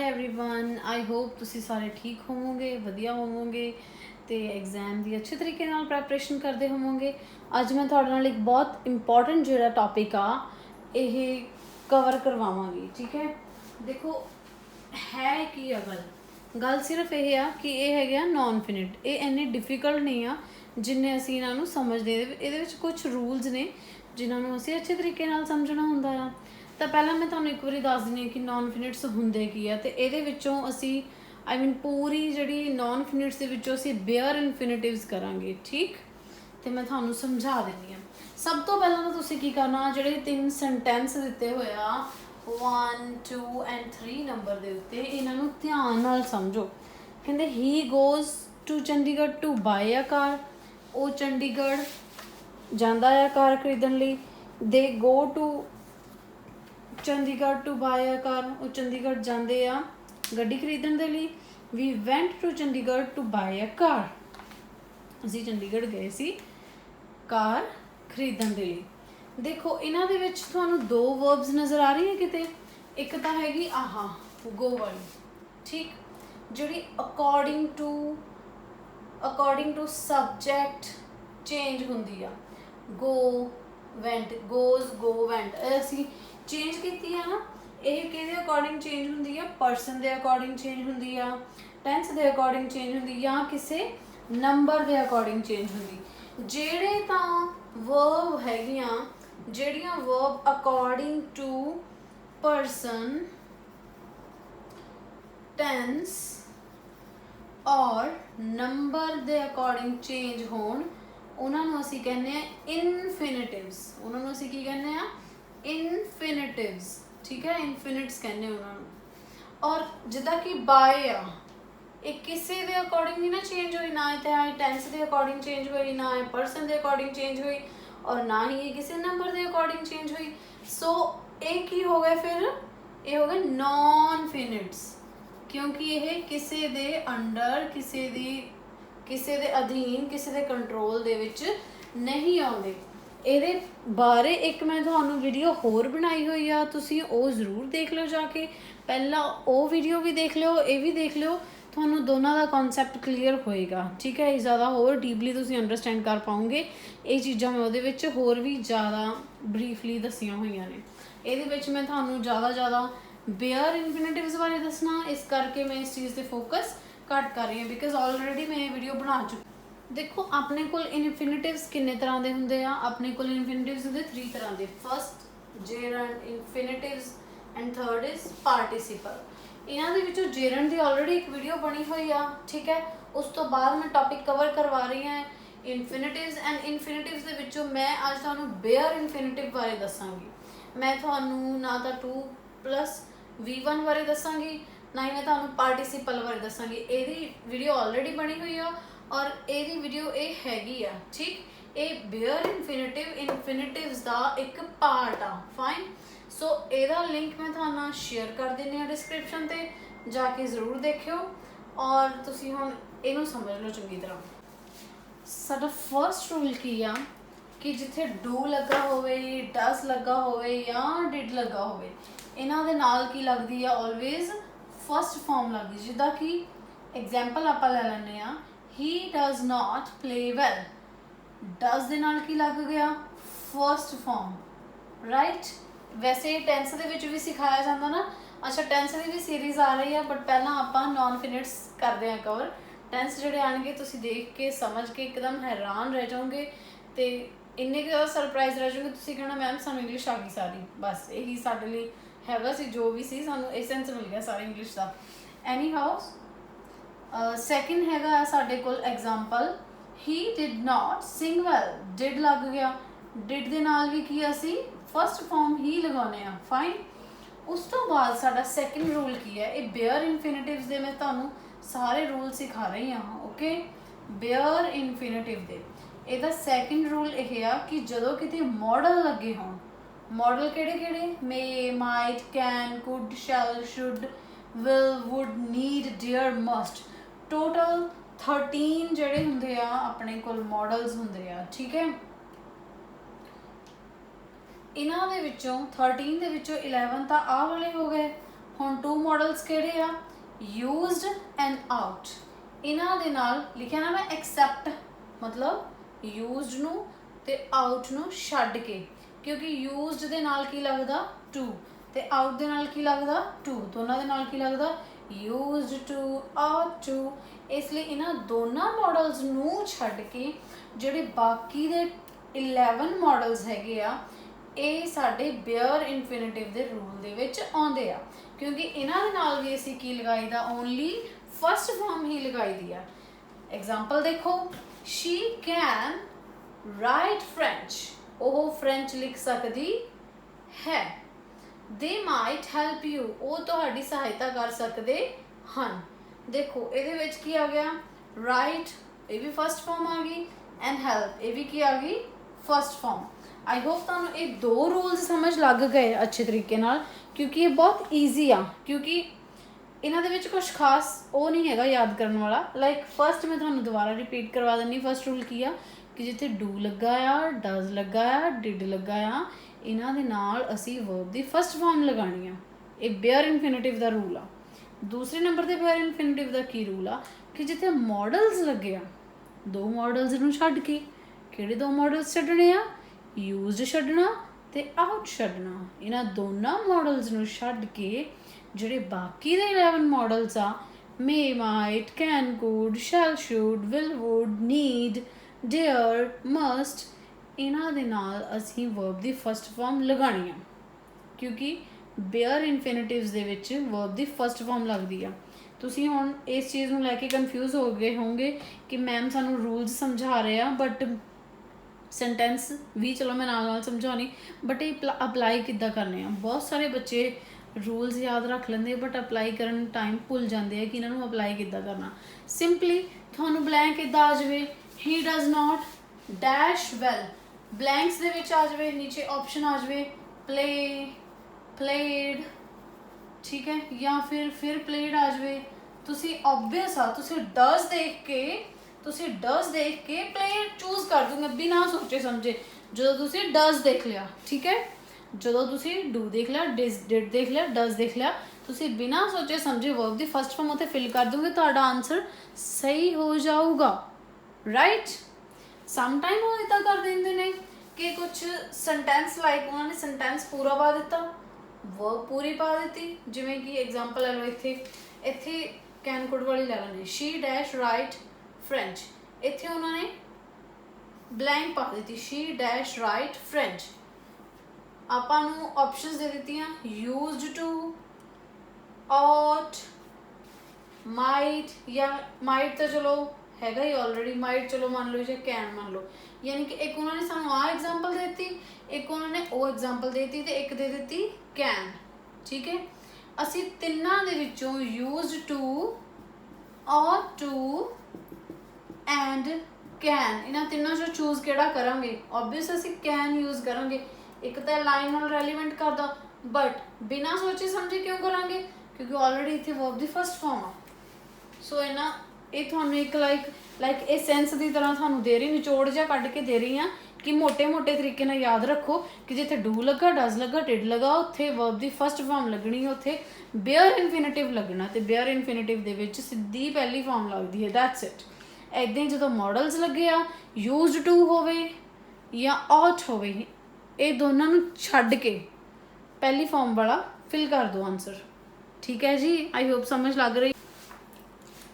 Everyone I hope तुसी सारे ठीक होवोगे वधिया होवोगे तो एग्जाम की अच्छे तरीके नाल प्रैपरेशन करते होवोगे। अज मैं तुहाडे नाल एक बहुत इंपॉर्टेंट जो टॉपिक आ ये कवर करवावांगी। ठीक है, देखो है कि गल सिर्फ ये आ कि ये है नॉन फिनिट, ये इन्ने डिफिकल्ट नहीं आ जिन्ने असीं इन्हां नूं समझदे। इहदे विच कुछ रूल्स ने जिन्हां नूं असीं अच्छे तरीके नाल समझना हुंदा आ। तो पहला मैं तुहानूं एक बारी दस दिंदी कि नॉन फिनिट्स हुंदे की आ, ते इहदे विच्चों असीं आई मीन पूरी जिहड़ी नॉन फिनिट्स दे विच्चों असीं बेयर इनफिनिटिव्स करांगे। ठीक, तो मैं तुहानूं समझा दिंदी हां। सब तो पहलां तां तुसीं की करना, जिहड़े 3 सेंटेंस दित्ते होए आ 1 2 एंड 3 नंबर दे उत्ते, इन्हां नूं ध्यान नाल समझो। कहंदे he goes to Chandigarh to buy a car, वो चंडीगढ़ जांदा है कार खरीदण लई। They go to Chandigarh to buy a car, वो चंडीगढ़ जाते आ गड्डी खरीदण दे लई। We went to Chandigarh to buy a car, असीं चंडीगढ़ गए सी कार खरीदण दे लई। देखो इन्हां दे विच तुहानूं दो वर्ब्स नज़र आ रही हैं किते, एक तां हैगी आहा गो वाली, ठीक, जिहड़ी अकॉर्डिंग टू सब्जैक्ट चेंज हुंदी आ। Go went, goes go went, असीं चेंज कीती है ना, ये किहदे अकॉर्डिंग चेंज हुंदी आ, पर्सन दे अकॉर्डिंग चेंज हुंदी आ, टेंस दे अकॉर्डिंग चेंज हुंदी, या किसी नंबर दे अकॉर्डिंग चेंज हुंदी। ਜਿਹੜੇ ਤਾਂ वर्ब हैगियां, ਜਿਹੜੀਆਂ verb according to person, tense और नंबर दे अकॉर्डिंग चेंज होण, ਉਹਨਾਂ ਨੂੰ ਅਸੀਂ ਕਹਿੰਦੇ ਆ ਇਨਫਿਨਿਟਿਵਸ। ਉਹਨਾਂ ਨੂੰ ਅਸੀਂ ਕੀ ਕਹਿੰਦੇ ਆ, ਇਨਫਿਨਿਟਿਵਸ। ठीक है, इनफिनिट्स कहने उन्होंने। और जिदा कि बाय आ, ये किसी दे अकॉर्डिंग नहीं ना चेंज हुई, ना तो टेंस के अकॉर्डिंग चेंज हुई, ना पर्सन के अकॉर्डिंग चेंज हुई, और ना ही ये किसी नंबर के अकॉर्डिंग चेंज हुई। सो ये की हो गया, फिर ये हो गए नॉन फिनिट्स, क्योंकि ये किसी दे अंडर, किसी दे अधीन, किसी दे कंट्रोल दे विच नहीं आउंदे। ਇਹਦੇ ਬਾਰੇ ਇੱਕ ਮੈਂ ਤੁਹਾਨੂੰ ਵੀਡੀਓ ਹੋਰ ਬਣਾਈ ਹੋਈ ਆ, ਤੁਸੀਂ ਉਹ ਜ਼ਰੂਰ ਦੇਖ ਲਿਓ ਜਾ ਕੇ। ਪਹਿਲਾਂ ਉਹ ਵੀਡੀਓ ਵੀ ਦੇਖ ਲਿਓ, ਇਹ ਵੀ ਦੇਖ ਲਿਓ, ਤੁਹਾਨੂੰ ਦੋਨਾਂ ਦਾ ਕਨਸੈਪਟ ਕਲੀਅਰ ਹੋਏਗਾ। ਠੀਕ ਹੈ, ਜ਼ਿਆਦਾ ਹੋਰ ਡੀਪਲੀ ਤੁਸੀਂ ਅੰਡਰਸਟੈਂਡ ਕਰ ਪਾਓਗੇ। ਇਹ ਚੀਜ਼ਾਂ ਮੈਂ ਉਹਦੇ ਵਿੱਚ ਹੋਰ ਵੀ ਜ਼ਿਆਦਾ ਬਰੀਫਲੀ ਦੱਸੀਆਂ ਹੋਈਆਂ ਨੇ। ਇਹਦੇ ਵਿੱਚ ਮੈਂ ਤੁਹਾਨੂੰ ਜ਼ਿਆਦਾ ਬੇਅਰ ਇਨਫਿਨਿਟਿਵਸ ਬਾਰੇ ਦੱਸਣਾ, ਇਸ ਕਰਕੇ ਮੈਂ ਇਸ ਚੀਜ਼ 'ਤੇ ਫੋਕਸ ਘੱਟ ਕਰ ਰਹੀ ਹਾਂ, ਬਿਕਾਜ਼ ਆਲਰੇਡੀ ਮੈਂ ਇਹ ਵੀਡੀਓ ਬਣਾ ਚੁੱਕੀ। देखो अपने को इनफिनिटिव्स किन्ने तरह के होंगे आ, अपने को इनफिनिटिव्स होंगे 3 तरह के। First gerund infinitives and third is participle. इन्हां दे विचों जेरंड दी ऑलरेडी एक वीडियो बनी हुई आ, ठीक है। उस तो बाद मैं टॉपिक कवर करवा रही हैं इनफिनिटिव्स एंड इनफिनिटिव्स दे विचों मैं अज तुहानूं बेयर इनफिनिटिव बारे दसांगी। मैं तुहानूं ना तां 2+V1 बारे दसांगी, ना ही मैं तुहानूं पार्टिसिपल बारे दसांगी। इहदी वीडियो ऑलरेडी बनी हुई आ और ये वीडियो ये हैगी आ, ठीक। ये बेयर इनफिनिटिव्स का एक पार्ट आ, फाइन। सो ਇਹਦਾ लिंक मैं तुहाडे नाल शेयर कर देनी आ डिस्क्रिप्शन ते, जाके जरूर देखियो और तुसी हुण इहनूं समझ लो चंगी तरह। साडा फर्स्ट रूल की आ कि जिथे डू लगा होवे, डस लगा होवे या डिड लगा होवे, इन्हां दे नाल की लगदी आ ऑलवेज फर्स्ट फॉर्म लगदी। जिद्दां कि एग्जाम्पल आपां ले लैंदे आ, he does not play well, does दे नाल की लग गया फर्स्ट फॉर्म, राइट। वैसे टेंस दे विच भी सिखाया जाता ना। अच्छा, टेंस की भी सीरीज़ आ रही है, बट पहला आपां नॉन फिनिट्स करते हैं कवर। टेंस जिहड़े आएंगे तुसीं देख के समझ के एकदम हैरान रह जाओगे, तो इन्ने ज़्यादा सरप्राइज रह जाओगे। तुसीं कहना मैम सानूं इंग्लिश आ गई सारी, बस यही साडे लई हैगा सी, जो भी सी सानूं एसेंस मिल गया सारा इंग्लिश का। एनी हाउस सैकेंड हैगा साडे कोल example, he did not sing well, did लग गया। डिड दे नाल भी की असी फर्स्ट फॉर्म ही लगाने आ, फाइन। उस तो बाद साडा सैकेंड रूल की है, ये बेयर इनफिनिटिव्स दे मैं तुहानूं सारे रूल सिखा रही हाँ, ओके। बेयर इनफिनिटिव दे ਇਹਦਾ सैकेंड रूल यह आ कि जदों किते मॉडल लगे होण, मॉडल किहड़े may, might, can, could, shall, should, will, would, need, dare, must, total 13 ਜਿਹੜੇ ਹੁੰਦੇ ਆ ਆਪਣੇ ਕੋਲ मॉडल्स ਹੁੰਦੇ ਆ, ठीक है। इन्हां दे विचों 13 दे विचों 11 ਤਾਂ ਆਹ ਵਾਲੇ हो गए। ਹੁਣ ਟੂ ਮੋਡਲਸ ਕਿਹੜੇ ਆ, ਯੂਜ਼ਡ ਐਂਡ ਆਊਟ। ਇਹਨਾਂ ਦੇ ਨਾਲ ਲਿਖਿਆ ਨਾ ਮੈਂ ਐਕਸੈਪਟ, ਮਤਲਬ ਯੂਜ਼ਡ ਨੂੰ ਤੇ ਆਊਟ ਨੂੰ ਛੱਡ ਕੇ, ਕਿਉਂਕਿ ਯੂਜ਼ਡ ਦੇ ਨਾਲ ਕੀ ਲੱਗਦਾ ਟੂ, ਤੇ ਆਊਟ ਦੇ ਨਾਲ ਕੀ ਲੱਗਦਾ ਟੂ, ਦੋਨਾਂ ਦੇ ਨਾਲ ਕੀ ਲੱਗਦਾ ਯੂਜ਼ਡ ਟੂ, ਆਊਟ ਟੂ। ਇਸ ਲਈ ਇਹਨਾਂ ਦੋਨਾਂ ਮੋਡਲਸ ਨੂੰ ਛੱਡ ਕੇ ਜਿਹੜੇ ਬਾਕੀ ਦੇ 11 ਮੋਡਲਸ ਹੈਗੇ ਆ, ਇਹ ਸਾਡੇ ਬੇਅਰ ਇਨਫਿਨਿਟਿਵ ਦੇ ਰੂਲ ਦੇ ਵਿੱਚ ਆਉਂਦੇ ਆ, ਕਿਉਂਕਿ ਇਹਨਾਂ ਦੇ ਨਾਲ ਵੀ ਅਸੀਂ ਕੀ ਲਗਾਈਦਾ, ਓਨਲੀ ਫਸਟ ਫਾਰਮ ਹੀ ਲਗਾਈਦੀ ਆ। ਐਗਜ਼ਾਮਪਲ ਦੇਖੋ, ਸ਼ੀ ਕੈਨ ਰਾਈਟ ਫ੍ਰੈਂਚ, ਉਹ ਫ੍ਰੈਂਚ ਲਿਖ ਸਕਦੀ ਹੈ। ਦੇ ਮਾਈਟ ਹੈਲਪ ਯੂ, ਉਹ ਤੁਹਾਡੀ ਸਹਾਇਤਾ ਕਰ ਸਕਦੇ ਹਨ। ਦੇਖੋ ਇਹਦੇ ਵਿੱਚ ਕੀ ਆ ਗਿਆ, ਰਾਈਟ ਇਹ ਵੀ ਫਸਟ ਫਾਰਮ ਆ ਗਈ, ਐਂਡ ਹੈਲਪ ਇਹ ਵੀ ਕੀ ਆ ਗਈ ਫਸਟ ਫਾਰਮ। ਆਈ ਹੋਪ ਤੁਹਾਨੂੰ ਇਹ ਦੋ ਰੂਲਸ ਸਮਝ ਲੱਗ ਗਏ ਅੱਛੇ ਤਰੀਕੇ ਨਾਲ, ਕਿਉਂਕਿ ਇਹ ਬਹੁਤ ਈਜ਼ੀ ਆ, ਕਿਉਂਕਿ ਇਹਨਾਂ ਦੇ ਵਿੱਚ ਕੁਛ ਖਾਸ ਉਹ ਨਹੀਂ ਹੈਗਾ ਯਾਦ ਕਰਨ ਵਾਲਾ। ਲਾਈਕ ਫਸਟ ਮੈਂ ਤੁਹਾਨੂੰ ਦੁਬਾਰਾ ਰਿਪੀਟ ਕਰਵਾ ਦਿੰਦੀ। ਫਸਟ ਰੂਲ ਕੀ ਆ ਕਿ ਜਿੱਥੇ ਡੂ ਲੱਗਾ ਆ, ਡਜ਼ ਲੱਗਾ ਆ, ਡਿਡ ਲੱਗਾ ਆ, ਇਹਨਾਂ ਦੇ ਨਾਲ ਅਸੀਂ ਵਰਬ ਦੀ ਫਸਟ ਫਾਰਮ ਲਗਾਉਣੀ ਆ। ਇਹ ਬੇਅਰ ਇਨਫਿਨਿਟਿਵ ਦਾ ਰੂਲ ਆ। ਦੂਸਰੇ ਨੰਬਰ 'ਤੇ ਬੇਅਰ ਇਨਫਿਨਿਟਿਵ ਦਾ ਕੀ ਰੂਲ ਆ ਕਿ ਜਿੱਥੇ ਮੋਡਲਸ ਲੱਗੇ ਆ, ਦੋ ਮੋਡਲਸ ਨੂੰ ਛੱਡ ਕੇ, ਕਿਹੜੇ ਦੋ ਮੋਡਲਸ ਛੱਡਣੇ ਆ, ਯੂਜ਼ਡ ਛੱਡਣਾ ਤੇ ਆਊਟ ਛੱਡਣਾ। ਇਹਨਾਂ ਦੋਨਾਂ ਮੋਡਲਸ ਨੂੰ ਛੱਡ ਕੇ ਜਿਹੜੇ ਬਾਕੀ ਦੇ 11 ਮੋਡਲਸ ਆ, may, might, can, could, shall, should, will, would, need, dare, must, ਇਹਨਾਂ ਦੇ ਨਾਲ ਅਸੀਂ ਵਰਬ ਦੀ ਫਸਟ ਫਾਰਮ ਲਗਾਉਣੀ ਆ, ਕਿਉਂਕਿ ਬੇਅਰ ਇਨਫਿਨਿਟਿਵਸ ਦੇ ਵਿੱਚ ਵਰਬ ਦੀ ਫਸਟ ਫਾਰਮ ਲੱਗਦੀ ਆ। ਤੁਸੀਂ ਹੁਣ ਇਸ ਚੀਜ਼ ਨੂੰ ਲੈ ਕੇ ਕਨਫਿਊਜ਼ ਹੋ ਗਏ ਹੋਵੋਗੇ ਕਿ ਮੈਮ ਸਾਨੂੰ ਰੂਲਸ ਸਮਝਾ ਰਹੇ ਆ, ਬਟ ਸੈਂਟੈਂਸ ਵੀ ਚਲੋ ਮੈਂ ਨਾਲ ਨਾਲ ਸਮਝਾਉਣੀ, ਬਟ ਇਹ ਅਪਲਾਈ ਕਿੱਦਾਂ ਕਰਨੇ ਆ। ਬਹੁਤ ਸਾਰੇ ਬੱਚੇ ਰੂਲਸ ਯਾਦ ਰੱਖ ਲੈਂਦੇ ਬਟ ਅਪਲਾਈ ਕਰਨ ਟਾਈਮ ਭੁੱਲ ਜਾਂਦੇ ਆ ਕਿ ਇਹਨਾਂ ਨੂੰ ਅਪਲਾਈ ਕਿੱਦਾਂ ਕਰਨਾ। ਸਿੰਪਲੀ ਤੁਹਾਨੂੰ ਬਲੈਂਕ ਇੱਦਾਂ ਆ ਜਾਵੇ, he does not dash well, blanks ਦੇ ਵਿੱਚ ਆ ਜਾਵੇ, ਨੀਚੇ ਆਪਸ਼ਨ ਆ ਜਾਵੇ ਪਲੇ, ਪਲੇਡ, ਠੀਕ ਹੈ, ਜਾਂ ਫਿਰ ਪਲੇਡ ਆ ਜਾਵੇ। ਤੁਸੀਂ ਓਬਵੀਅਸ ਆ, ਤੁਸੀਂ ਡਜ਼ ਦੇਖ ਕੇ ਪਲੇਡ ਚੂਜ਼ ਕਰ ਦੋਗੇ ਬਿਨਾਂ ਸੋਚੇ ਸਮਝੇ। ਜਦੋਂ ਤੁਸੀਂ ਡਜ਼ ਦੇਖ ਲਿਆ, ਠੀਕ ਹੈ, ਜਦੋਂ ਤੁਸੀਂ ਡੂ ਦੇਖ ਲਿਆ, ਡਿਡ ਦੇਖ ਲਿਆ, ਡਜ਼ ਦੇਖ ਲਿਆ, ਤੁਸੀਂ ਬਿਨਾਂ ਸੋਚੇ ਸਮਝੇ ਵਰਬ ਦੀ ਫਸਟ ਫਾਰਮ ਉੱਥੇ ਫਿਲ ਕਰ ਦੋਗੇ, ਤੁਹਾਡਾ ਆਨਸਰ ਸਹੀ ਹੋ ਜਾਊਗਾ, ਰਾਈਟ। ਸਮਟਾਈਮ ਉਹ ਇੱਦਾਂ ਕਰ ਦਿੰਦੇ ਨੇ ਕਿ ਕੁਛ ਸੈਂਟੈਂਸ ਲਾਈਕ ਉਹਨਾਂ ਨੇ ਸੈਂਟੈਂਸ ਪੂਰਾ ਪਾ ਦਿੱਤਾ, ਵਰਬ ਪੂਰੀ ਪਾ ਦਿੱਤੀ। ਜਿਵੇਂ ਕਿ ਐਗਜ਼ਾਮਪਲ ਲੈ ਲਓ, ਇੱਥੇ ਕੈਨ ਕੁਡ ਵਾਲੀ ਲੈ ਲੈਣੀ, ਸ਼ੀ ਡੈਸ਼ ਰਾਈਟ ਫ੍ਰੈਂਚ, ਇੱਥੇ ਉਹਨਾਂ ਨੇ ਬਲੈਂਕ ਪਾ ਦਿੱਤੀ, ਸ਼ੀ ਡੈਸ਼ ਰਾਈਟ ਫ੍ਰੈਂਚ। ਆਪਾਂ ਨੂੰ ਆਪਸ਼ਨਸ ਦੇ ਦਿੱਤੀਆਂ, ਯੂਜ਼ਡ ਟੂ, ought, might, ਜਾਂ might ਤਾਂ ਚਲੋ ਹੈਗਾ ਹੀ ਆਲਰੇਡੀ, might ਚਲੋ ਮੰਨ ਲਓ ਜਾਂ can ਮੰਨ ਲਓ। ਯਾਨੀ ਕਿ ਇੱਕ ਉਹਨਾਂ ਨੇ ਸਾਨੂੰ ਆਹ ਐਗਜ਼ਾਮਪਲ ਦੇ ਦਿੱਤੀ, ਇੱਕ ਉਹਨਾਂ ਨੇ ਉਹ ਐਗਜ਼ਾਮਪਲ ਦੇ ਦਿੱਤੀ, ਤੇ ਇੱਕ ਦੇ ਦਿੱਤੀ can, ਠੀਕ ਹੈ। ਅਸੀਂ ਤਿੰਨਾਂ ਦੇ ਵਿੱਚੋਂ used to, ought to and can, ਇਹਨਾਂ ਤਿੰਨਾਂ ਚੋਂ ਚੂਜ਼ ਕਿਹੜਾ ਕਰਾਂਗੇ? ਓਬਵੀਅਸ ਅਸੀਂ can ਯੂਜ਼ ਕਰਾਂਗੇ, ਇੱਕ ਤਾਂ ਲਾਈਨ ਨਾਲ ਰੈਲੀਵੈਂਟ ਕਰਦਾ, ਬਟ ਬਿਨਾਂ ਸੋਚੇ ਸਮਝੇ ਕਿਉਂ ਕਰਾਂਗੇ? ਕਿਉਂਕਿ ਆਲਰੇਡੀ ਇੱਥੇ ਵਰਬ ਦੀ ਫਸਟ ਫਾਰਮ ਆ। ਸੋ ਇਹ ਤੁਹਾਨੂੰ ਇੱਕ ਲਾਈਕ ਇਹ ਸੈਂਸ ਦੀ ਤਰ੍ਹਾਂ ਤੁਹਾਨੂੰ ਦੇ ਰਹੀ, ਨਿਚੋੜ ਜਿਹਾ ਕੱਢ ਕੇ ਦੇ ਰਹੀ ਹਾਂ ਕਿ ਮੋਟੇ ਤਰੀਕੇ ਨਾਲ ਯਾਦ ਰੱਖੋ ਕਿ ਜਿੱਥੇ ਡੂ ਲੱਗਾ, ਡਜ਼ ਲੱਗਾ, ਡਿਡ ਲੱਗਾ, ਉੱਥੇ ਵਰਬ ਦੀ ਫਸਟ ਫਾਰਮ ਲੱਗਣੀ ਹੈ, ਉੱਥੇ ਬੇਅਰ ਇਨਫਿਨਿਟਿਵ ਲੱਗਣਾ, ਤੇ ਬੇਅਰ ਇਨਫਿਨਿਟਿਵ ਦੇ ਵਿੱਚ ਸਿੱਧੀ ਪਹਿਲੀ ਫਾਰਮ ਲੱਗਦੀ ਹੈ, ਦੈਟਸ ਇਟ। ਇੱਦਾਂ ਹੀ ਜਦੋਂ ਮੋਡਲਸ ਲੱਗੇ ਆ, ਯੂਜ਼ਡ ਟੂ ਹੋਵੇ ਜਾਂ ought ਹੋਵੇ, ਇਹ ਦੋਨਾਂ ਨੂੰ ਛੱਡ ਕੇ ਪਹਿਲੀ ਫਾਰਮ ਵਾਲਾ ਫਿਲ ਕਰ ਦਿਓ ਆਨਸਰ, ਠੀਕ ਹੈ ਜੀ। ਆਈ ਹੋਪ ਸਮਝ ਲੱਗ ਰਹੀ।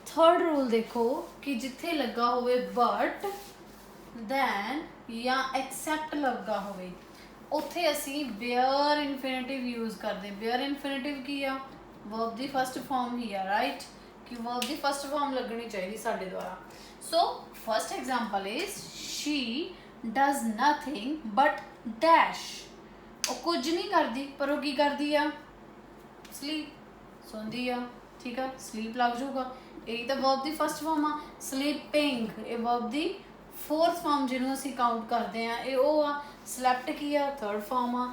ਥਰਡ ਰੂਲ ਦੇਖੋ ਕਿ ਜਿੱਥੇ ਲੱਗਾ ਹੋਵੇ ਬਟ, ਦੈਨ ਜਾਂ ਐਕਸੈਪਟ ਲੱਗਾ ਹੋਵੇ, ਉੱਥੇ ਅਸੀਂ ਬੇਅਰ ਇਨਫਿਨਿਟਿਵ ਯੂਜ਼ ਕਰਦੇ। ਬੇਅਰ ਇਨਫਿਨਿਟਿਵ ਕੀ ਆ? ਵਰਬ ਦੀ ਫਸਟ ਫਾਰਮ ਹੀ ਆ, ਰਾਈਟ, ਕਿ ਵਰਬ ਦੀ ਫਸਟ ਫਾਰਮ ਲੱਗਣੀ ਚਾਹੀਦੀ ਸਾਡੇ ਦੁਆਰਾ। So first example is Shri does nothing but dash, ਉਹ ਕੁਝ ਨਹੀਂ ਕਰਦੀ ਪਰ ਉਹ ਕੀ ਕਰਦੀ ਆ? ਸਲੀਪ, ਸੌਂਦੀ ਆ, ਠੀਕ ਆ, ਸਲੀਪ ਲੱਗ ਜਾਊਗਾ। ਇਹ ਤਾਂ ਵਰਬ ਦੀ ਫਸਟ ਫਾਰਮ ਆ। ਸਲੀਪਿੰਗ ਇਹ ਵਰਬ ਦੀ ਫੋਰਥ ਫਾਰਮ ਜਿਹਨੂੰ ਅਸੀਂ ਕਾਊਂਟ ਕਰਦੇ ਆ, ਇਹ ਉਹ ਆ। ਸਲੈਪਟ ਕੀ ਆ? ਥਰਡ ਫਾਰਮ ਆ।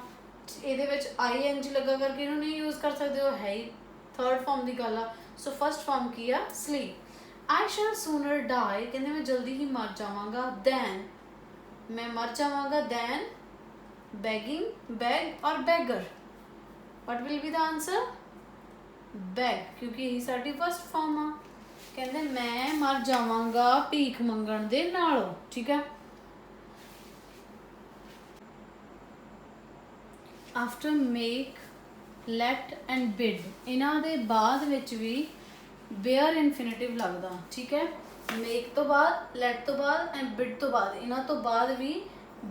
ਇਹਦੇ ਵਿੱਚ ING ਲੱਗਾ ਕਰਕੇ ਇਹਨੂੰ ਨਹੀਂ ਯੂਜ਼ ਕਰ ਸਕਦੇ, ਉਹ ਹੈ ਹੀ ਥਰਡ ਫਾਰਮ ਦੀ ਗੱਲ ਆ। ਸੋ ਫਸਟ ਫਾਰਮ ਕੀ ਆ? ਸਲੀਪ। ਆਈ ਸ਼ੈਲ ਸੂਨਰ ਡਾਈ, ਕਹਿੰਦੇ ਮੈਂ ਜਲਦੀ ਹੀ ਮਰ ਜਾਵਾਂਗਾ, ਦੈਨ ਮੈਂ ਮਰ ਜਾਵਾਂਗਾ, then begging, beg or beggar. What will be the answer? Beg, ਕਿਉਂਕਿ ਇਹ ਸਾਡੀ ਫਸਟ ਫਾਰਮ ਆ। ਕਹਿੰਦੇ ਮੈਂ ਮਰ ਜਾਵਾਂਗਾ ਭੀਖ ਮੰਗਣ ਦੇ ਨਾਲੋਂ, ਠੀਕ ਹੈ। After make, let and bid, ਇਹਨਾਂ ਦੇ ਬਾਅਦ ਵਿੱਚ ਵੀ ਬੇਅਰ ਇਨਫਿਨਿਟਿਵ ਲੱਗਦਾ, ਠੀਕ ਹੈ। ਮੇਕ ਤੋਂ ਬਾਅਦ, ਲੈਟ ਤੋਂ ਬਾਅਦ ਐਂਡ ਬਿਡ ਤੋਂ ਬਾਅਦ, ਇਹਨਾਂ ਤੋਂ ਬਾਅਦ ਵੀ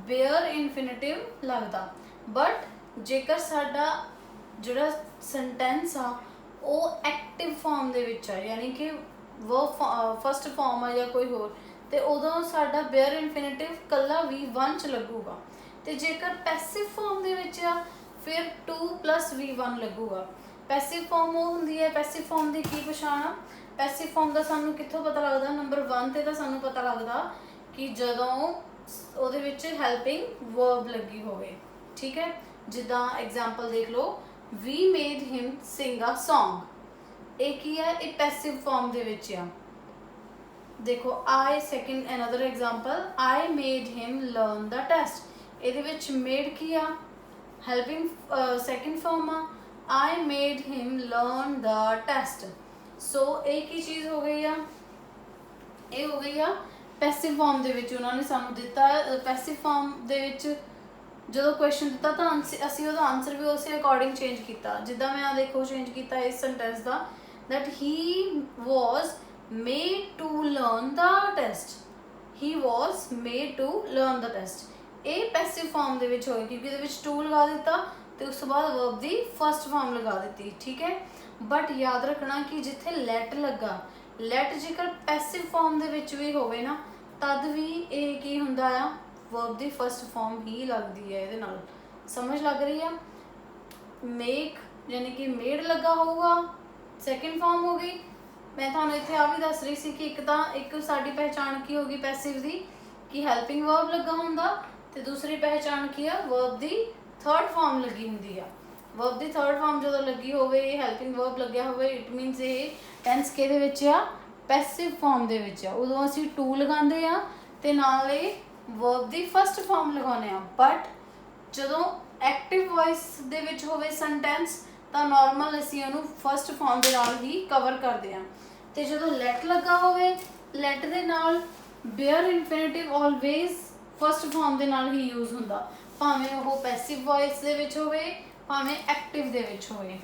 ਬੇਅਰ ਇਨਫਿਨਿਟਿਵ ਲੱਗਦਾ। ਬਟ ਜੇਕਰ ਸਾਡਾ ਜਿਹੜਾ ਸੈਂਟੈਂਸ ਆ ਉਹ ਐਕਟਿਵ ਫਾਰਮ ਦੇ ਵਿੱਚ ਆ, ਯਾਨੀ ਕਿ ਵਰਬ ਫਸਟ ਫਾਰਮ ਆ ਜਾਂ ਕੋਈ ਹੋਰ, ਤੇ ਉਦੋਂ ਸਾਡਾ ਬੇਅਰ ਇਨਫਿਨਿਟਿਵ ਕੱਲਾ V1 ਚ ਲੱਗੂਗਾ। ਤੇ ਜੇਕਰ ਪੈਸਿਵ ਫਾਰਮ ਦੇ ਵਿੱਚ ਆ ਫਿਰ 2 + V1 ਲੱਗੂਗਾ। ਪੈਸਿਵ ਫਾਰਮ ਉਹ ਹੁੰਦੀ ਹੈ, ਪੈਸਿਵ ਫਾਰਮ ਦੀ ਕੀ ਪਛਾਣ ਆ? ਪੈਸਿਵ ਫਾਰਮ ਦਾ ਸਾਨੂੰ ਕਿੱਥੋਂ ਪਤਾ ਲੱਗਦਾ? ਨੰਬਰ 1 ਤੇ ਤਾਂ ਸਾਨੂੰ ਪਤਾ ਲੱਗਦਾ ਕਿ ਜਦੋਂ ਉਹਦੇ ਵਿੱਚ ਹੈਲਪਿੰਗ ਵਰਬ ਲੱਗੀ ਹੋਵੇ, ਠੀਕ ਹੈ। ਜਿੱਦਾਂ ਐਗਜ਼ਾਮਪਲ ਦੇਖ ਲਓ, we made him sing a song, ਇਹ ਕੀ ਹੈ? ਇਹ ਪੈਸਿਵ ਫਾਰਮ ਦੇ ਵਿੱਚ ਆ। ਦੇਖੋ second another example, I made him learn the test, ਇਹਦੇ ਵਿੱਚ made ਕੀ ਆ? ਹੈਲਪਿੰਗ ਸੈਕਿੰਡ ਫਾਰਮ ਆ। I made him learn the test, ਸੋ ਇਹ ਕੀ ਚੀਜ਼ ਹੋ ਗਈ ਆ? ਇਹ ਹੋ ਗਈ ਆ ਪੈਸਿਵ ਫਾਰਮ ਦੇ ਵਿੱਚ। ਉਹਨਾਂ ਨੇ ਸਾਨੂੰ ਦਿੱਤਾ ਪੈਸਿਵ ਫਾਰਮ ਦੇ ਵਿੱਚ ਜਦੋਂ ਕੁਐਸਚਨ ਦਿੱਤਾ ਤਾਂ ਅਸੀਂ ਉਹਦਾ ਆਨਸਰ ਵੀ ਉਸੇ ਅਕੋਰਡਿੰਗ ਚੇਂਜ ਕੀਤਾ। ਜਿੱਦਾਂ ਮੈਂ ਦੇਖੋ ਚੇਂਜ ਕੀਤਾ ਇਸ sentence the, that he was made to learn the test, he was made to learn the test, ਇਹ ਪੈਸਿਵ ਫਾਰਮ ਦੇ ਵਿੱਚ ਹੋਏ ਕਿਉਂਕਿ ਇਹਦੇ ਵਿੱਚ ਟੂ ਲਗਾ ਦਿੱਤਾ ਤੇ ਉਸ ਤੋਂ ਬਾਅਦ ਵਰਬ ਦੀ ਫਸਟ ਫਾਰਮ ਲਗਾ ਦਿੱਤੀ, ਠੀਕ ਹੈ। ਬਟ ਯਾਦ ਰੱਖਣਾ ਕਿ ਜਿੱਥੇ ਲੈਟ ਲੱਗਾ, ਲੈਟ ਜੇਕਰ ਪੈਸਿਵ ਫਾਰਮ ਦੇ ਵਿੱਚ ਵੀ ਹੋਵੇ ਨਾ ਤਦ ਵੀ ਇਹ ਕੀ ਹੁੰਦਾ ਆ? ਵਰਬ ਦੀ ਫਸਟ ਫਾਰਮ ਹੀ ਲੱਗਦੀ ਹੈ ਇਹਦੇ ਨਾਲ। ਸਮਝ ਲੱਗ ਰਹੀ ਆ? ਮੇਕ ਯਾਨੀ ਕਿ ਮੇਡ ਲੱਗਾ ਹੋਊਗਾ, ਸੈਕਿੰਡ ਫਾਰਮ ਹੋ ਗਈ। ਮੈਂ ਤੁਹਾਨੂੰ ਇੱਥੇ ਆ ਵੀ ਦੱਸ ਰਹੀ ਸੀ ਕਿ ਇੱਕ ਸਾਡੀ ਪਹਿਚਾਣ ਕੀ ਹੋਗੀ ਪੈਸਿਵ ਦੀ, ਕਿ ਹੈਲਪਿੰਗ ਵਰਬ ਲੱਗਾ ਹੁੰਦਾ, ਤੇ ਦੂਸਰੀ ਪਹਿਚਾਣ ਕੀ ਆ? ਵਰਬ ਦੀ ਥਰਡ ਫਾਰਮ ਲੱਗੀ ਹੁੰਦੀ ਆ। ਵਰਬ ਦੀ ਥਰਡ ਫਾਰਮ ਜਦੋਂ ਲੱਗੀ ਹੋਵੇ, ਹੈਲਪਿੰਗ ਵਰਬ ਲੱਗਿਆ ਹੋਵੇ, ਇਟ ਮੀਨਸ ਇਹ ਟੈਂਸ ਕਿਹਦੇ ਵਿੱਚ ਆ? ਪੈਸਿਵ ਫਾਰਮ ਦੇ ਵਿੱਚ ਆ। ਉਦੋਂ ਅਸੀਂ ਟੂ ਲਗਾਉਂਦੇ ਆ ਤੇ ਨਾਲ ਇਹ ਵਰਬ ਦੀ ਫਸਟ ਫਾਰਮ ਲਗਾਉਂਦੇ ਆ। ਬਟ ਜਦੋਂ ਐਕਟਿਵ ਵੌਇਸ ਦੇ ਵਿੱਚ ਹੋਵੇ ਸੈਂਟੈਂਸ ਤਾਂ ਨਾਰਮਲ ਅਸੀਂ ਉਹਨੂੰ ਫਸਟ ਫਾਰਮ ਦੇ ਨਾਲ ਹੀ ਕਵਰ ਕਰਦੇ ਆ। ਤੇ ਜਦੋਂ ਲੈਟ ਲੱਗਾ ਹੋਵੇ, ਲੈਟ ਦੇ ਨਾਲ ਬੇਅਰ ਇਨਫਿਨਿਟਿਵ ਆਲਵੇਜ਼ ਫਸਟ ਫਾਰਮ ਦੇ ਨਾਲ ਹੀ ਯੂਜ਼ ਹੁੰਦਾ, ਭਾਵੇਂ ਉਹ ਪੈਸਿਵ ਵੌਇਸ ਦੇ ਵਿੱਚ ਹੋਵੇ ਭਾਵੇਂ ਐਕਟਿਵ ਦੇ ਵਿੱਚ ਹੋਵੇ।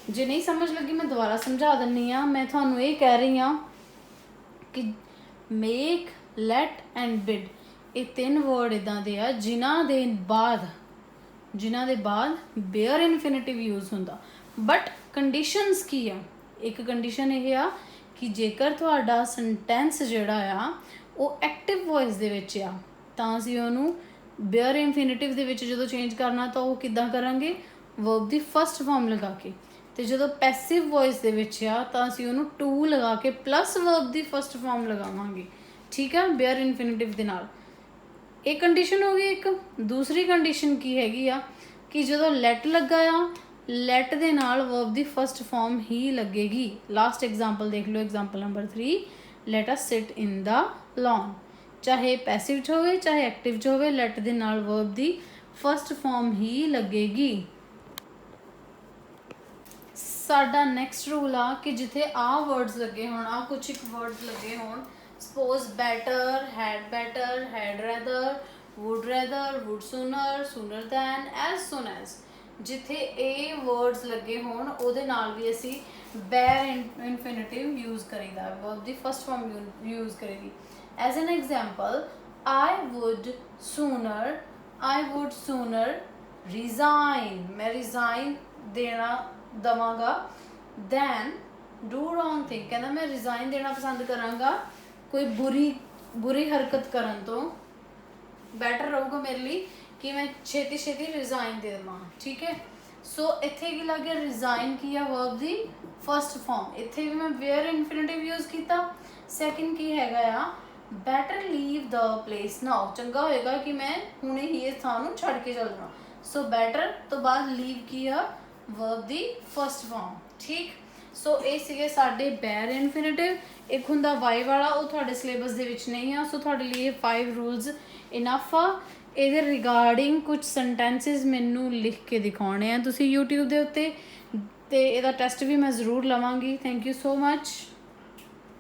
ਜੇ ਨਹੀਂ ਸਮਝ ਲੱਗੀ ਮੈਂ ਦੁਬਾਰਾ ਸਮਝਾ ਦਿੰਦੀ ਆ। ਮੈਂ ਤੁਹਾਨੂੰ ਇਹ ਕਹਿ ਰਹੀ ਹਾਂ ਕਿ ਮੇਕ, ਲੈਟ ਐਂਡ ਬਿਡ ਇਹ 3 ਵਰਡ ਇੱਦਾਂ ਦੇ ਆ ਜਿਨ੍ਹਾਂ ਦੇ ਬਾਅਦ ਬੇਅਰ ਇਨਫਿਨਿਟਿਵ ਯੂਜ਼ ਹੁੰਦਾ। ਬਟ ਕੰਡੀਸ਼ਨਸ ਕੀ ਆ? ਇੱਕ ਕੰਡੀਸ਼ਨ ਇਹ ਆ ਕਿ ਜੇਕਰ ਤੁਹਾਡਾ ਸੈਂਟੈਂਸ ਜਿਹੜਾ ਆ ਉਹ ਐਕਟਿਵ ਵੌਇਸ ਦੇ ਵਿੱਚ ਆ ਤਾਂ ਅਸੀਂ ਉਹਨੂੰ ਬੇਅਰ ਇਨਫਿਨਿਟਿਵ ਦੇ ਵਿੱਚ ਜਦੋਂ ਚੇਂਜ ਕਰਨਾ ਤਾਂ ਉਹ ਕਿੱਦਾਂ ਕਰਾਂਗੇ? ਵਰਬ ਦੀ ਫਸਟ ਫਾਰਮ ਲਗਾ ਕੇ। ਤੇ ਜਦੋਂ ਪੈਸਿਵ ਵੌਇਸ ਦੇ ਵਿੱਚ ਆ ਤਾਂ ਅਸੀਂ ਉਹਨੂੰ ਟੂ ਲਗਾ ਕੇ ਪਲੱਸ ਵਰਬ ਦੀ ਫਸਟ ਫਾਰਮ ਲਗਾਵਾਂਗੇ, ਠੀਕ ਆ, ਬੇਅਰ ਇਨਫਿਨਿਟਿਵ ਦੇ ਨਾਲ। ਇਹ ਕੰਡੀਸ਼ਨ ਹੋ ਗਈ ਇੱਕ। ਦੂਸਰੀ ਕੰਡੀਸ਼ਨ ਕੀ ਹੈਗੀ ਆ ਕਿ ਜਦੋਂ ਲੈਟ ਲੱਗਾ ਆ, ਲੈਟ ਦੇ ਨਾਲ ਵਰਬ ਦੀ ਫਸਟ ਫਾਰਮ ਹੀ ਲੱਗੇਗੀ। ਲਾਸਟ ਐਗਜ਼ਾਮਪਲ ਦੇਖ ਲਓ, ਐਗਜ਼ਾਮਪਲ ਨੰਬਰ 3, ਲੈਟ ਅਸ ਸਿਟ ਇਨ ਦਾ ਲੌਨ। ਚਾਹੇ ਪੈਸਿਵ 'ਚ ਹੋਵੇ ਚਾਹੇ ਐਕਟਿਵ 'ਚ ਹੋਵੇ, ਲੈਟ ਦੇ ਨਾਲ ਵਰਬ ਦੀ ਫਸਟ ਫਾਰਮ ਹੀ ਲੱਗੇਗੀ। ਸਾਡਾ ਨੈਕਸਟ ਰੂਲ ਆ ਕਿ ਜਿੱਥੇ ਆਹ ਵਰਡਸ ਲੱਗੇ ਹੋਣ, ਆਹ ਕੁਛ ਇੱਕ ਵਰਡਸ ਲੱਗੇ ਹੋਣ, suppose better, had rather, would sooner, sooner than, as soon as, ਜਿੱਥੇ ਇਹ ਵਰਡਸ ਲੱਗੇ ਹੋਣ ਉਹਦੇ ਨਾਲ ਵੀ ਅਸੀਂ ਬੇਅਰ ਇਨਫਿਨਿਟਿਵ ਯੂਜ਼ ਕਰੀਦਾ, ਵਰਬ ਦੀ ਫਸਟ ਫਾਰਮ ਯੂਜ਼ ਕਰੀਦੀ। As an example, I would sooner resign, ਮੈਂ resign ਦਵਾਂਗਾ then do wrong thing, ਕਹਿੰਦਾ ਮੈਂ resign ਦੇਣਾ ਪਸੰਦ ਕਰਾਂਗਾ ਕੋਈ ਬੁਰੀ ਹਰਕਤ ਕਰਨ ਤੋਂ। ਬੈਟਰ ਰਹੂਗਾ ਮੇਰੇ ਲਈ ਕਿ ਮੈਂ ਛੇਤੀ ਰਿਜ਼ਾਈਨ ਦੇ ਦੇਵਾਂ, ਠੀਕ ਹੈ। ਸੋ ਇੱਥੇ ਕੀ ਲੱਗ ਗਿਆ? ਰਿਜ਼ਾਈਨ ਕੀ ਆ? ਵਰਬ ਦੀ ਫਸਟ ਫਾਰਮ। ਇੱਥੇ ਵੀ ਮੈਂ ਬੇਅਰ ਇਨਫਿਨਿਟਿਵ ਯੂਜ਼ ਕੀਤਾ। ਸੈਕਿੰਡ ਕੀ ਹੈਗਾ ਆ? ਬੈਟਰ ਲੀਵ ਦ ਪਲੇਸ ਨਾਓ, ਚੰਗਾ ਹੋਏਗਾ ਕਿ ਮੈਂ ਹੁਣੇ ਹੀ ਇਸ ਥਾਂ ਨੂੰ ਛੱਡ ਕੇ ਚੱਲ ਜਾਵਾਂ। ਸੋ ਬੈਟਰ ਤੋਂ ਬਾਅਦ ਲੀਵ ਕੀ ਆ? ਵਰਬ ਦੀ ਫਸਟ ਫਾਰਮ, ਠੀਕ। ਸੋ ਇਹ ਸੀਗੇ ਸਾਡੇ ਬੇਅਰ ਇਨਫਿਨਿਟਿਵ। ਇੱਕ ਹੁੰਦਾ ਵਾਈ ਵਾਲਾ, ਉਹ ਤੁਹਾਡੇ ਸਿਲੇਬਸ ਦੇ ਵਿੱਚ ਨਹੀਂ ਆ। ਸੋ ਤੁਹਾਡੇ ਲਈ ਇਹ 5 ਰੂਲਸ ਇਨਫ ਆ। ਇਹਦੇ ਰਿਗਾਰਡਿੰਗ ਕੁਝ ਸੈਂਟੈਂਸਿਸ ਮੈਨੂੰ ਲਿਖ ਕੇ ਦਿਖਾਉਣੇ ਆ ਤੁਸੀਂ YouTube ਦੇ ਉੱਤੇ। ਤੇ ਇਹਦਾ ਟੈਸਟ ਵੀ ਮੈਂ ਜ਼ਰੂਰ ਲਵਾਂਗੀ। Thank you so much.